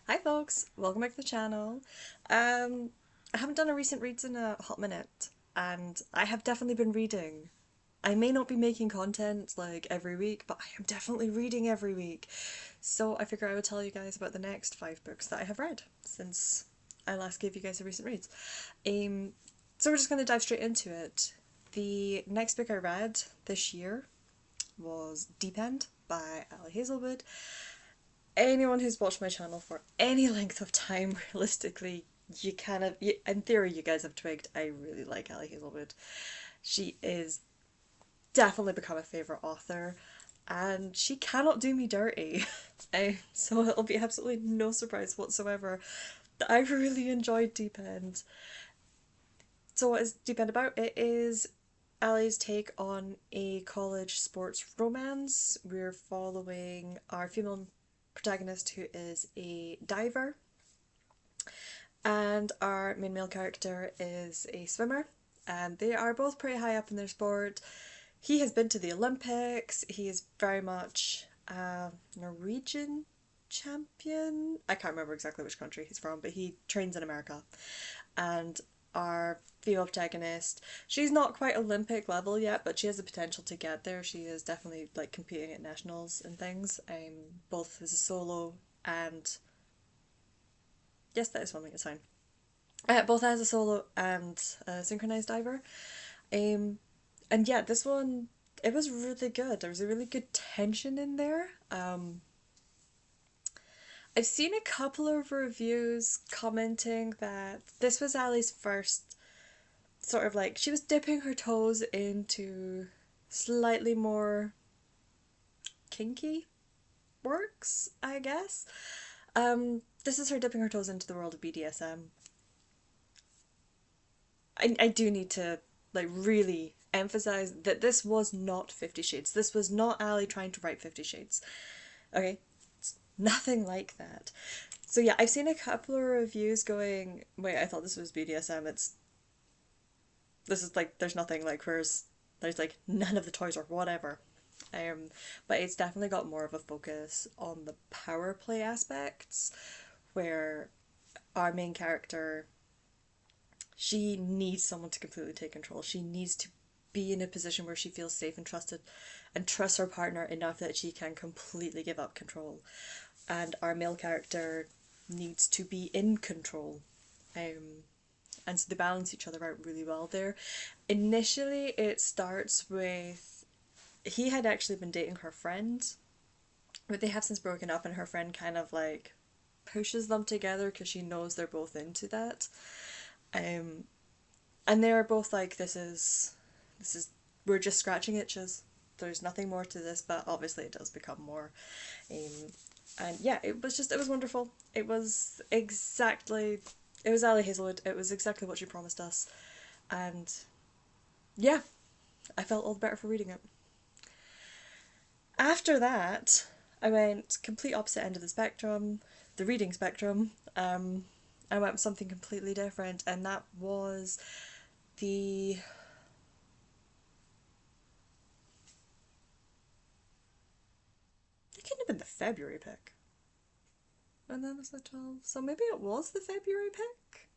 Hi folks, welcome back to the channel. Um, I haven't done a recent reads in a hot minute, and I have definitely been reading. I may not be making content like every week, but I am definitely reading every week. So I figure I would tell you guys about the next 5 books that I have read since I last gave you guys a recent reads. Um, so we're just going to dive straight into it. The next book I read this year was Deep End by Ali Hazelwood. Anyone who's watched my channel for any length of time, realistically, in theory, you guys have twigged. I really like Ali Hazelwood. She is definitely become a favourite author, and she cannot do me dirty. So it'll be absolutely no surprise whatsoever that I really enjoyed Deep End. So what is Deep End about? It is Ali's take on a college sports romance. We're following our female protagonist who is a diver, and our main male character is a swimmer, and they are both pretty high up in their sport. He has been to the Olympics. He is very much a Norwegian champion. I can't remember exactly which country he's from, but he trains in America. And our female protagonist, she's not quite Olympic level yet, but she has the potential to get there. She is definitely like competing at nationals and things. Both as a solo and yes, that is swimming. It's fine. Both as a solo and a synchronized diver. Um, and yeah, this one, it was really good. There was a really good tension in there. I've seen a couple of reviews commenting that this was Ali's first sort of like, she was dipping her toes into slightly more kinky works, I guess. This is her dipping her toes into the world of BDSM. I do need to like really emphasize that this was not 50 Shades. This was not Ali trying to write 50 Shades. Okay? It's nothing like that. So yeah, I've seen a couple of reviews going, wait, I thought this was BDSM. This is like, there's nothing like, where's, there's like none of the toys or whatever. But it's definitely got more of a focus on the power play aspects, where our main character, she needs someone to completely take control. She needs to be in a position where she feels safe and trusted and trusts her partner enough that she can completely give up control. And our male character needs to be in control. Um, and so they balance each other out really well there. Initially, it starts with he had actually been dating her friend, but they have since broken up, and her friend kind of like pushes them together because she knows they're both into that. Um, and they're both like, this is we're just scratching itches. There's nothing more to this, but obviously it does become more. Um, and yeah, it was wonderful. It was Ali Hazelwood. It was exactly what she promised us, and yeah, I felt all the better for reading it. After that, I went complete opposite end of the spectrum, the reading spectrum. I went with something completely different, and that was the it couldn't have been the February pick. And then was the 12th. So maybe it was the February pick?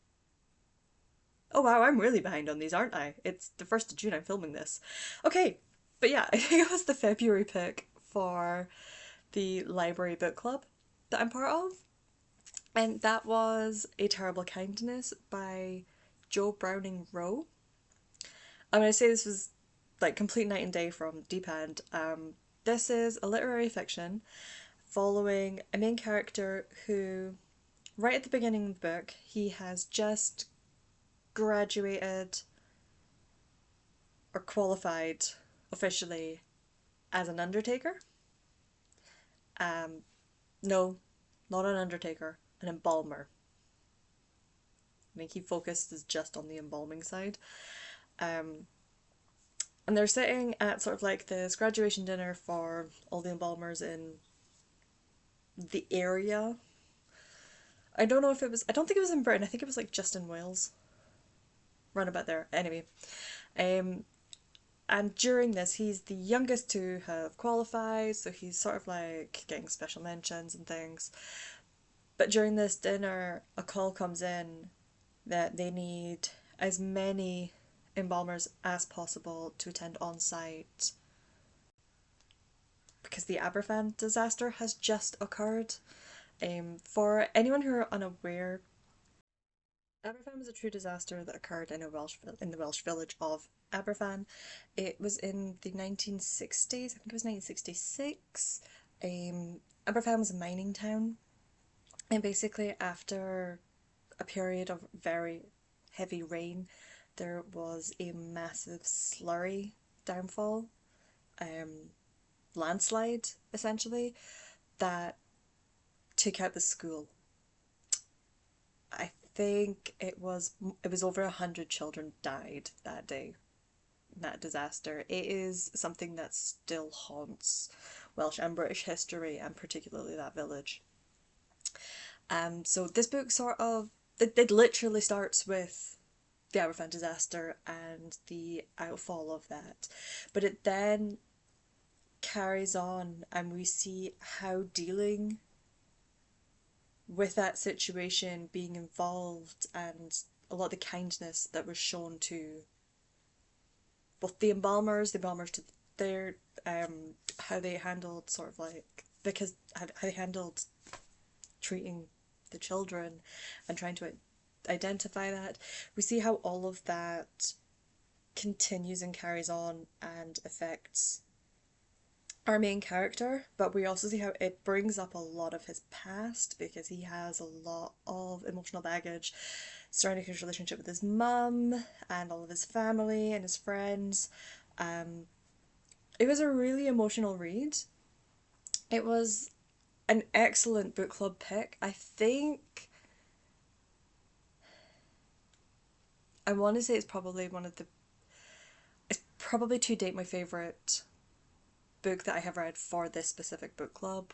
Oh wow, I'm really behind on these, aren't I? It's the 1st of June I'm filming this. Okay, but yeah, I think it was the February pick for the library book club that I'm part of. And that was A Terrible Kindness by Jo Browning Rowe. I'm going to say this was like complete night and day from Deep End. This is a literary fiction following a main character who, right at the beginning of the book, he has just graduated or qualified officially as an undertaker. Um, no, not an undertaker, an embalmer. I think he focuses just on the embalming side. Um, and they're sitting at sort of like this graduation dinner for all the embalmers in the area. I don't know if it was, I don't think it was in Britain, I think it was like just in Wales. Run about there. Anyway. Um, and during this, he's the youngest to have qualified, so he's sort of like getting special mentions and things. But during this dinner, a call comes in that they need as many embalmers as possible to attend on site because the Aberfan disaster has just occurred. For anyone who are unaware, Aberfan was a true disaster that occurred in the Welsh village of Aberfan. It was in the 1960s. I think it was 1966. Aberfan was a mining town, and basically after a period of very heavy rain, there was a massive slurry downfall, um, landslide essentially, that took out the school. I think it was over 100 children died that day. That disaster. It is something that still haunts Welsh and British history, and particularly that village. So this book sort of it literally starts with the Aberfan disaster and the outfall of that, but it then carries on, and we see how dealing with that situation being involved and a lot of the kindness that was shown to both the embalmers to their how they handled sort of like because how they handled treating the children and trying to identify that. We see how all of that continues and carries on and affects our main character, but we also see how it brings up a lot of his past because he has a lot of emotional baggage surrounding his relationship with his mum and all of his family and his friends. Um, it was a really emotional read. It was an excellent book club pick. I think I want to say it's probably to date my favourite book that I have read for this specific book club.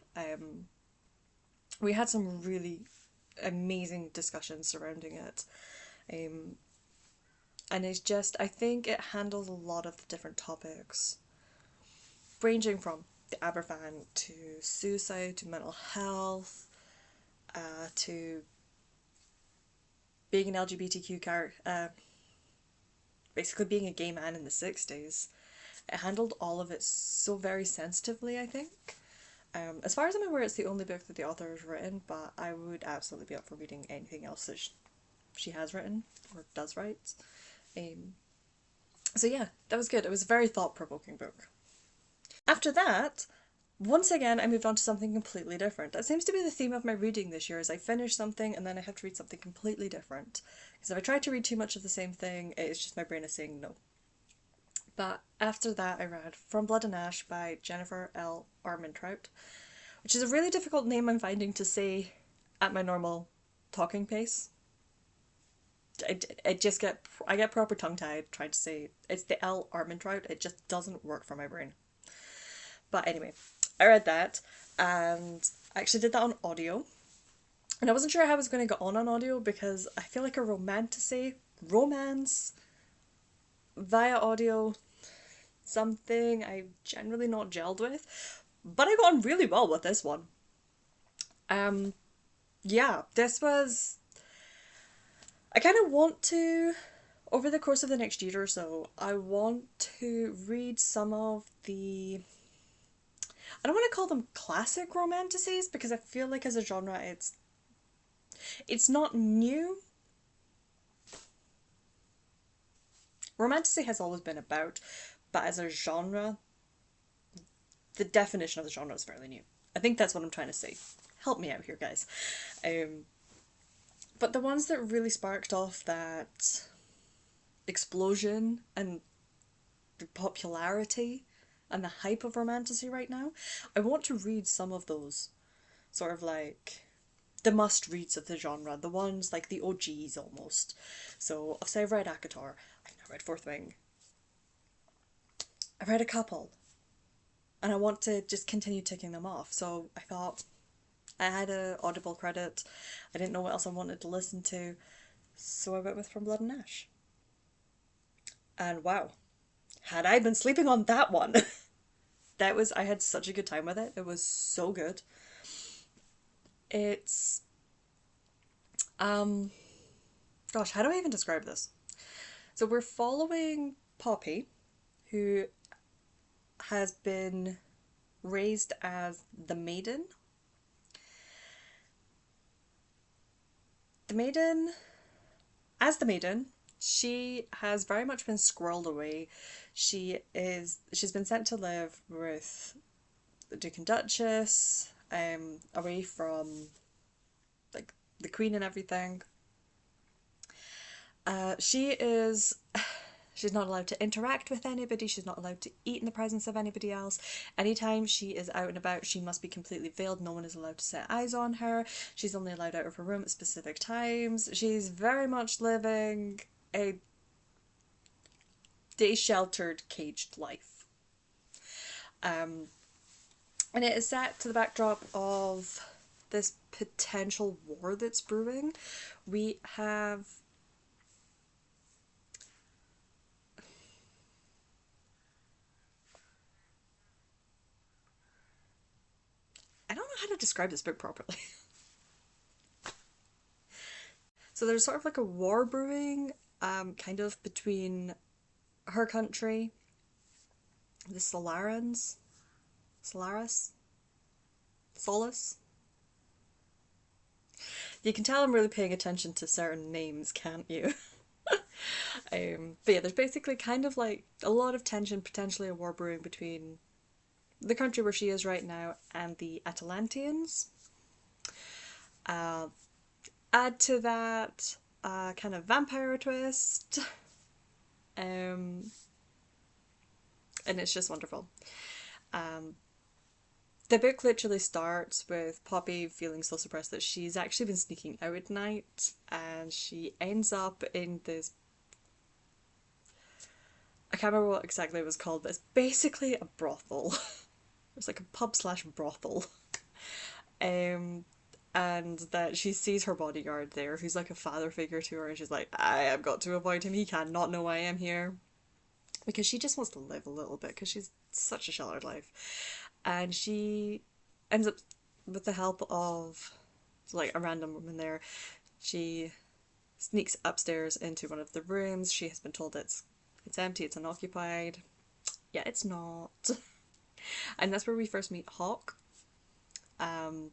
We had some really amazing discussions surrounding it. Um, and it's just, I think it handles a lot of the different topics, ranging from the Aberfan to suicide to mental health, to being an LGBTQ character, basically being a gay man in the 60s. It handled all of it so very sensitively, I think. As far as I'm aware, it's the only book that the author has written, but I would absolutely be up for reading anything else that she has written or does write. Um, so yeah, that was good. It was a very thought-provoking book. After that, once again, I moved on to something completely different. That seems to be the theme of my reading this year, is I finish something and then I have to read something completely different. Because if I try to read too much of the same thing, it's just my brain is saying no. But after that, I read From Blood and Ash by Jennifer L. Armentrout, which is a really difficult name I'm finding to say at my normal talking pace. I get proper tongue tied trying to say it's the L Armentrout. It just doesn't work for my brain. But anyway, I read that and I actually did that on audio. And I wasn't sure how I was going to get on audio because I feel like a romance via audio, something I've generally not gelled with, but I got on really well with this one. Um, yeah, this was. I kind of want to, over the course of the next year or so, I want to read some of the. I don't want to call them classic romanticises because I feel like as a genre it's not new. Romantasy has always been about, but as a genre, the definition of the genre is fairly new. I think that's what I'm trying to say. Help me out here, guys. Um, but the ones that really sparked off that explosion and the popularity and the hype of romantasy right now, I want to read some of those. Sort of like the must reads of the genre, the ones like the OGs almost. So obviously I've read ACOTAR, I've now read Fourth Wing, I've read a couple, and I want to just continue ticking them off. So I thought I had a Audible credit, I didn't know what else I wanted to listen to, so I went with From Blood and Ash. And wow, had I been sleeping on that one! I had such a good time with it. It was so good. It's Um, Gosh, how do I even describe this? So we're following Poppy, who has been raised as the Maiden. The Maiden, as the Maiden, she has very much been squirreled away. She's been sent to live with the Duke and Duchess, away from like the Queen and everything. She is She's not allowed to interact with anybody. She's not allowed to eat in the presence of anybody else. Anytime she is out and about, she must be completely veiled. No one is allowed to set eyes on her. She's only allowed out of her room at specific times. She's very much living a day sheltered, caged life. Um, and it is set to the backdrop of this potential war that's brewing. We have I don't know how to describe this book properly. So there's sort of like a war brewing, kind of between her country, the Solarans, Solaris, Solus. You can tell I'm really paying attention to certain names, can't you? But yeah, there's basically kind of like a lot of tension, potentially a war brewing between the country where she is right now and the Atalanteans. Uh, Add to that kind of vampire twist, um, and it's just wonderful. Um, the book literally starts with Poppy feeling so suppressed that she's actually been sneaking out at night, and she ends up in this. I can't remember what exactly it was called, but it's basically a brothel. It's like a pub slash brothel. Um, and that she sees her bodyguard there, who's like a father figure to her, and she's like, I have got to avoid him. He cannot know I am here. Because she just wants to live a little bit, because she's such a sheltered life. And she ends up, with the help of like a random woman there, she sneaks upstairs into one of the rooms. She has been told it's empty, it's unoccupied. Yeah, it's not. And that's where we first meet Hawke. Um,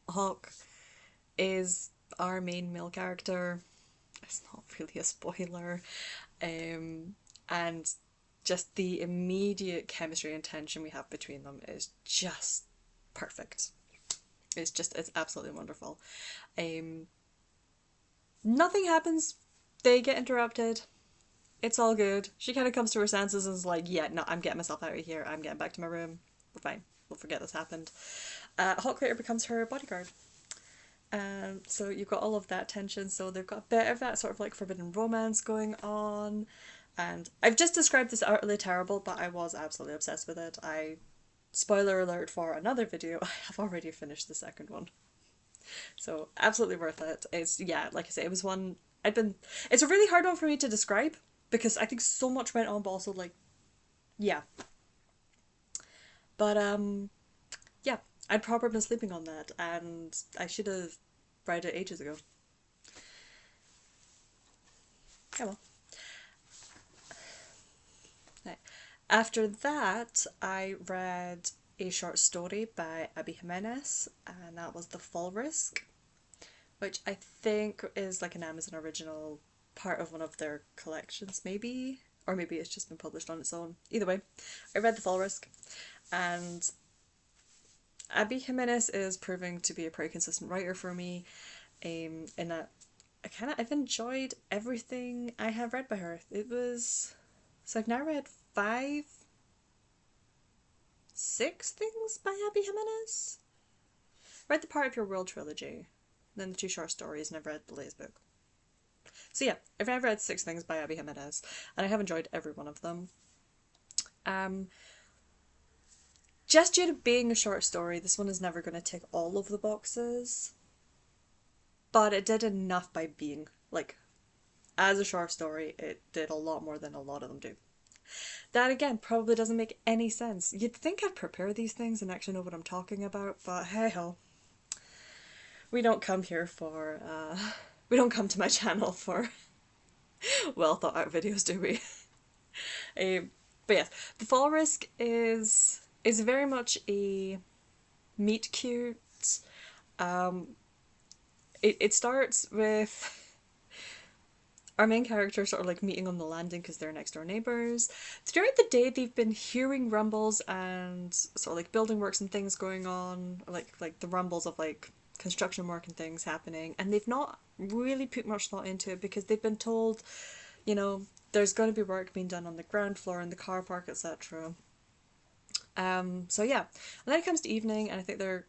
Hawke is our main male character. It's not really a spoiler. And just the immediate chemistry and tension we have between them is just perfect. It's absolutely wonderful. Um, Nothing happens. They get interrupted. It's all good. She kind of comes to her senses and is like, yeah, no, I'm getting myself out of here. I'm getting back to my room. We're fine. We'll forget this happened. Hawke later becomes her bodyguard. So you've got all of that tension. So they've got a bit of that sort of like forbidden romance going on. And I've just described this utterly terrible, but I was absolutely obsessed with it. Spoiler alert for another video, I have already finished the second one. So absolutely worth it. It's, yeah, like I say, it was one it's a really hard one for me to describe because I think so much went on, but also like, yeah. But yeah, I'd probably been sleeping on that, and I should have read it ages ago. Yeah, well. Right. After that, I read a short story by Abby Jimenez, and that was The Fall Risk, which I think is like an Amazon original, part of one of their collections, maybe, or maybe it's just been published on its own. Either way, I read The Fall Risk, and Abby Jimenez is proving to be a pretty consistent writer for me, in that I've enjoyed everything I have read by her. So I've now read five, six things by Abby Jimenez. Read the Part of Your World trilogy, then the two short stories, and I've read the latest book. So yeah, I've read six things by Abby Jimenez, and I have enjoyed every one of them. Um, just due to being a short story, this one is never going to tick all of the boxes, but it did enough by being, like, as a short story, it did a lot more than a lot of them do. That again probably doesn't make any sense. You'd think I'd prepare these things and actually know what I'm talking about, but hey ho. We don't come here for, we don't come to my channel for well thought out videos, do we? Um, but yes, the fall risk is very much a meet cute. Um, it starts with our main characters sort of like meeting on the landing because they're next door neighbors. Throughout the day, they've been hearing rumbles and sort of like building works and things going on, like the rumbles of like construction work and things happening, and they've not really put much thought into it because they've been told, you know, there's going to be work being done on the ground floor in the car park, etc. So yeah, and then it comes to evening, and I think they're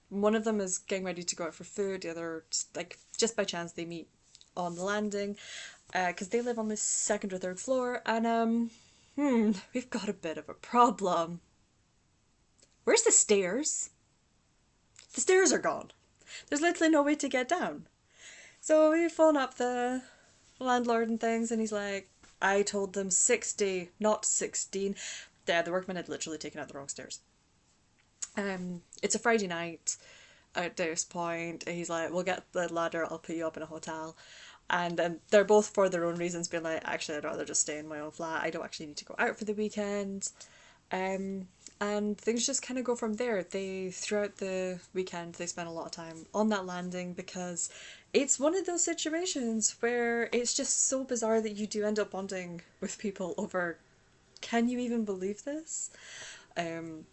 one of them is getting ready to go out for food. The other, like just by chance, they meet on the landing, because they live on the second or third floor, and we've got a bit of a problem. Where's the stairs? The stairs are gone. There's literally no way to get down. So we phone up the landlord and things, and he's like, I told them 60, not 16. Yeah, the workman had literally taken out the wrong stairs. It's a Friday night at this point. He's like, we'll get the ladder, I'll put you up in a hotel. And they're both for their own reasons being like, actually, I'd rather just stay in my own flat. I don't actually need to go out for the weekend. And things just kind of go from there. Throughout the weekend, they spend a lot of time on that landing because it's one of those situations where it's just so bizarre that you do end up bonding with people over, can you even believe this? Um,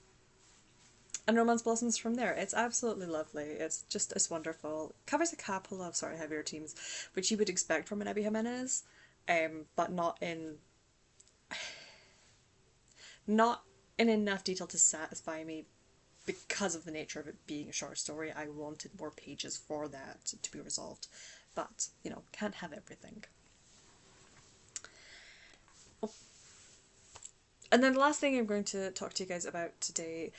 and romance blossoms from there. It's absolutely lovely. It's wonderful. Covers a couple of sort of heavier themes, which you would expect from an Abby Jimenez, but not in enough detail to satisfy me because of the nature of it being a short story. I wanted more pages for that to be resolved, but you know, can't have everything. And then the last thing I'm going to talk to you guys about today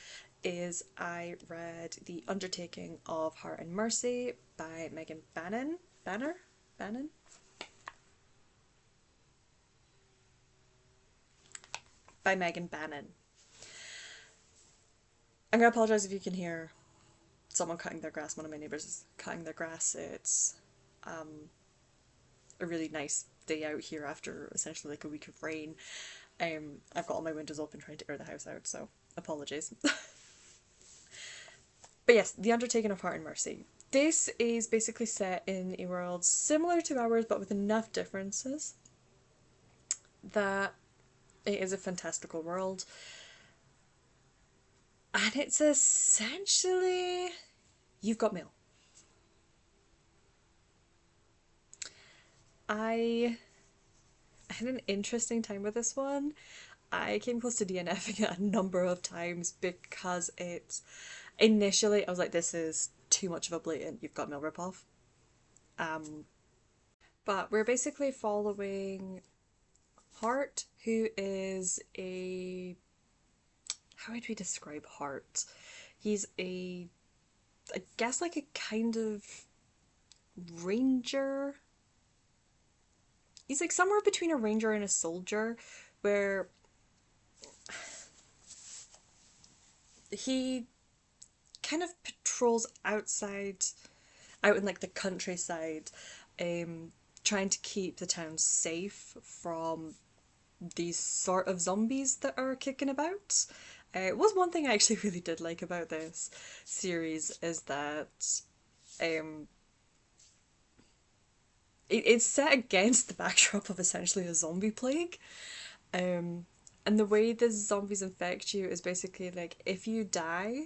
is I read The Undertaking of Heart and Mercy by Megan Bannon. Bannon? By Megan Bannon. I'm gonna apologise if you can hear someone cutting their grass. One of my neighbours is cutting their grass. It's a really nice day out here after essentially like a week of rain. I've got all my windows open trying to air the house out, so apologies. But yes, The Undertaking of Heart and Mercy. This is basically set in a world similar to ours, but with enough differences that it is a fantastical world. And it's essentially You've Got Mail. I had an interesting time with this one. I came close to DNFing it a number of times because it's initially I was like, this is too much of a blatant You've Got Mail ripoff. But we're basically following Hart, who is a, how would we describe Hart? He's a, I guess like a kind of ranger. He's like somewhere between a ranger and a soldier, where he kind of patrols out in like the countryside, trying to keep the town safe from these sort of zombies that are kicking about. It was one thing I actually really did like about this series is that um, it's set against the backdrop of essentially a zombie plague. Um, and the way the zombies infect you is basically like if you die,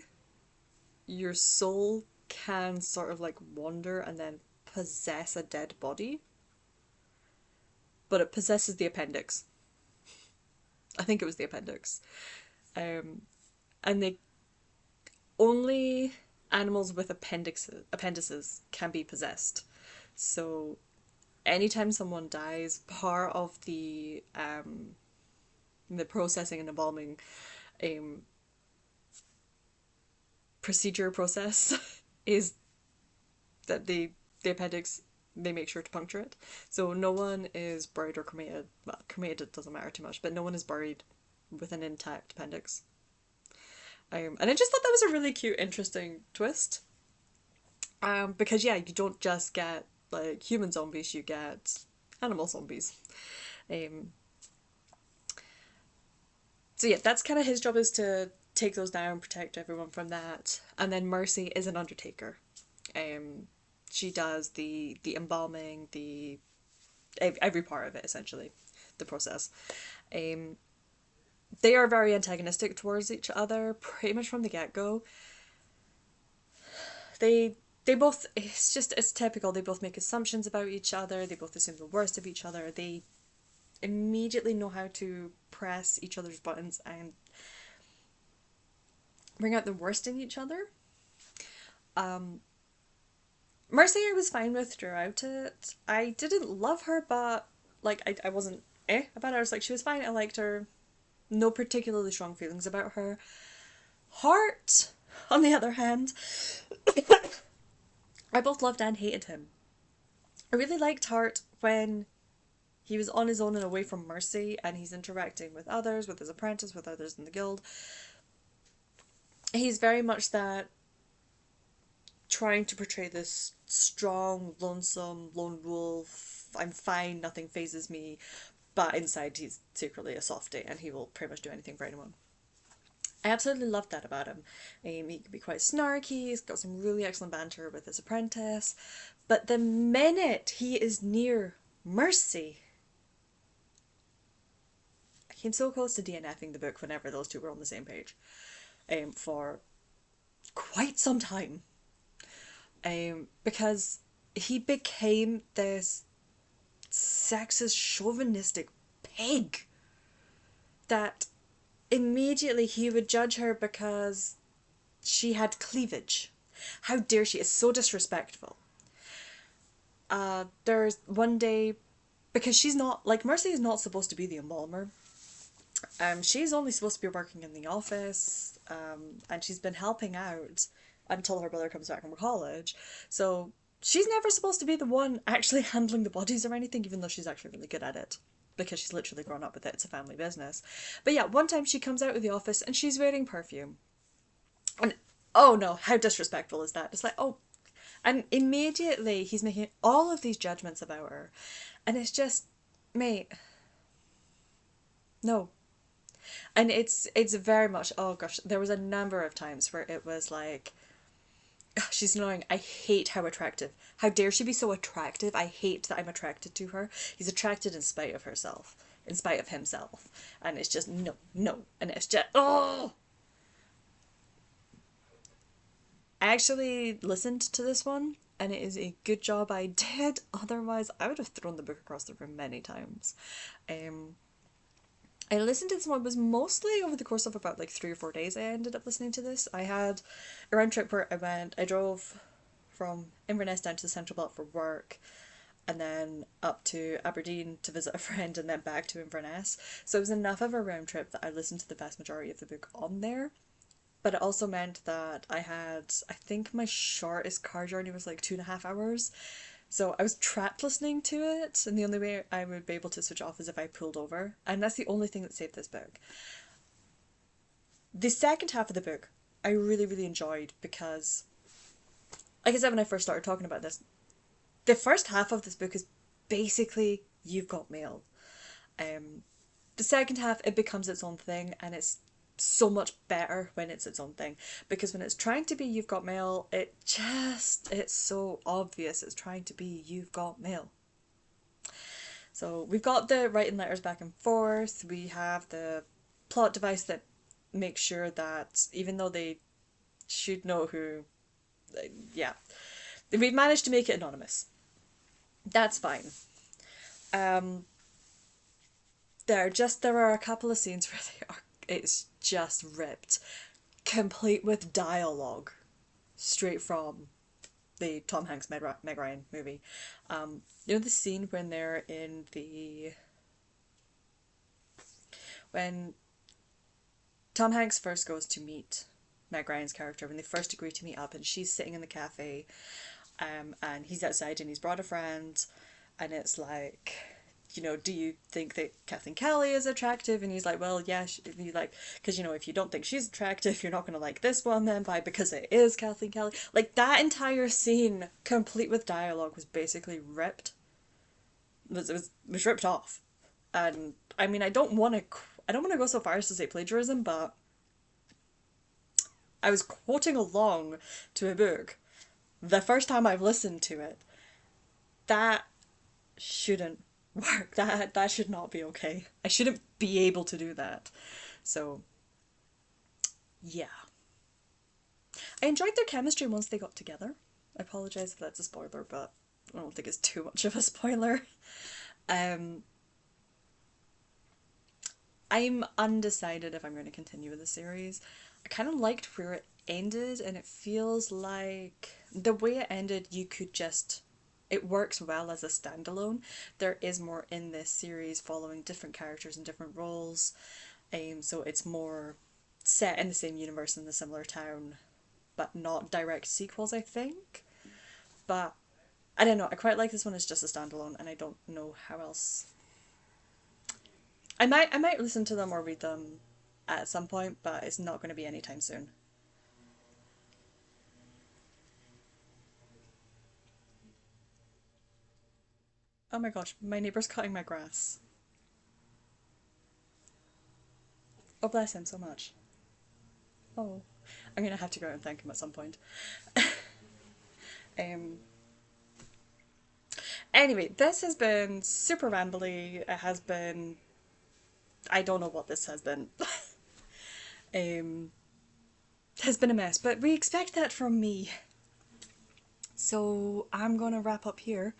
your soul can sort of like wander and then possess a dead body, but it possesses the appendix. I think it was the appendix. Um, and they only animals with appendices can be possessed. So anytime someone dies, part of the processing and embalming um, procedure process is that the appendix, they make sure to puncture it. So no one is buried or cremated. Well, cremated doesn't matter too much, but no one is buried with an intact appendix. And I just thought that was a really cute, interesting twist. Because yeah, you don't just get like human zombies, you get animal zombies. Um, so yeah, that's kind of his job, is to take those down, protect everyone from that. And then Mercy is an undertaker. Um, she does the embalming, the every part of it essentially, the process. Um, they are very antagonistic towards each other pretty much from the get go. They both, it's typical, they both make assumptions about each other, they both assume the worst of each other, they immediately know how to press each other's buttons and bring out the worst in each other. um Mercy I was fine with throughout it. I didn't love her, but like I wasn't about her. I was like, she was fine, I liked her, no particularly strong feelings about her. Hart, on the other hand, I both loved and hated him. I really liked Hart when he was on his own and away from Mercy, and he's interacting with others, with his apprentice, with others in the guild. He's very much that, trying to portray this strong, lonesome, lone wolf. I'm fine, nothing phases me. But inside, he's secretly a softie, and he will pretty much do anything for anyone. I absolutely loved that about him. He can be quite snarky, he's got some really excellent banter with his apprentice. But the minute he is near Mercy, I came so close to DNFing the book whenever those two were on the same page. For quite some time. Because he became this sexist, chauvinistic pig that immediately he would judge her because she had cleavage. How dare she? It's so disrespectful. There's one day, because she's not, like, Mercy is not supposed to be the embalmer. She's only supposed to be working in the office, and she's been helping out until her brother comes back from college. So she's never supposed to be the one actually handling the bodies or anything, even though she's actually really good at it. Because she's literally grown up with it, it's a family business. But yeah, one time she comes out of the office and she's wearing perfume. And oh no, how disrespectful is that? It's like, oh, and immediately he's making all of these judgments about her. And it's just, mate, no. And it's very much, oh gosh, there was a number of times where it was like, "Ugh, she's annoying. I hate how attractive. How dare she be so attractive? I hate that I'm attracted to her." He's attracted in spite of herself, in spite of himself. And it's just, no, no. And it's just, oh! I actually listened to this one, and it is a good job I did. Otherwise, I would have thrown the book across the room many times. Um, I listened to this one, it was mostly over the course of about like 3 or 4 days I ended up listening to this. I had a round trip where I drove from Inverness down to the Central Belt for work, and then up to Aberdeen to visit a friend, and then back to Inverness. So it was enough of a round trip that I listened to the vast majority of the book on there. But it also meant that I think my shortest car journey was like 2.5 hours. So I was trapped listening to it, and the only way I would be able to switch off is if I pulled over. And that's the only thing that saved this book. The second half of the book, I really, really enjoyed because, like I said when I first started talking about this, the first half of this book is basically You've Got Mail. Um, the second half, it becomes its own thing, and it's so much better when it's its own thing, because when it's trying to be You've Got Mail, it's so obvious it's trying to be You've Got Mail. So we've got the writing letters back and forth, we have the plot device that makes sure that even though they should know who, yeah, we've managed to make it anonymous. That's fine. um there are a couple of scenes where it's just ripped, complete with dialogue straight from the Tom Hanks Meg Ryan movie. You know the scene when they're in the when Tom Hanks first goes to meet Meg Ryan's character, when they first agree to meet up, and she's sitting in the cafe, and he's outside and he's brought a friend, and it's like, you know, do you think that Kathleen Kelly is attractive? And he's like, well, yeah, he's like, because, you know, if you don't think she's attractive, you're not going to like this one then, by because it is Kathleen Kelly. Like, that entire scene, complete with dialogue, was basically ripped. It was ripped off. And, I mean, I don't want to go so far as to say plagiarism, but I was quoting along to a book the first time I've listened to it. That shouldn't work. That should not be okay. I shouldn't be able to do that. So, yeah. I enjoyed their chemistry once they got together. I apologize if that's a spoiler, but I don't think it's too much of a spoiler. Um, I'm undecided if I'm going to continue with the series. I kind of liked where it ended, and it feels like the way it ended, you could just. It works well as a standalone. There is more in this series following different characters and different roles, so it's more set in the same universe in the similar town, but not direct sequels, I think. But I don't know. I quite like this one as just a standalone, and I don't know how else. I might listen to them or read them at some point, but it's not going to be anytime soon. Oh my gosh, my neighbour's cutting my grass. Oh, bless him so much. Oh, I'm gonna have to go and thank him at some point. Um. Anyway, this has been super rambly. It has been. I don't know what this has been. um. Has been a mess, but we expect that from me. So I'm gonna wrap up here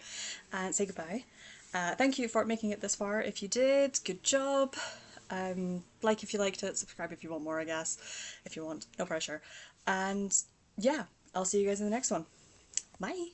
and say goodbye. Thank you for making it this far. If you did, good job. Like if you liked it, subscribe if you want more, I guess. If you want, no pressure. And yeah, I'll see you guys in the next one. Bye!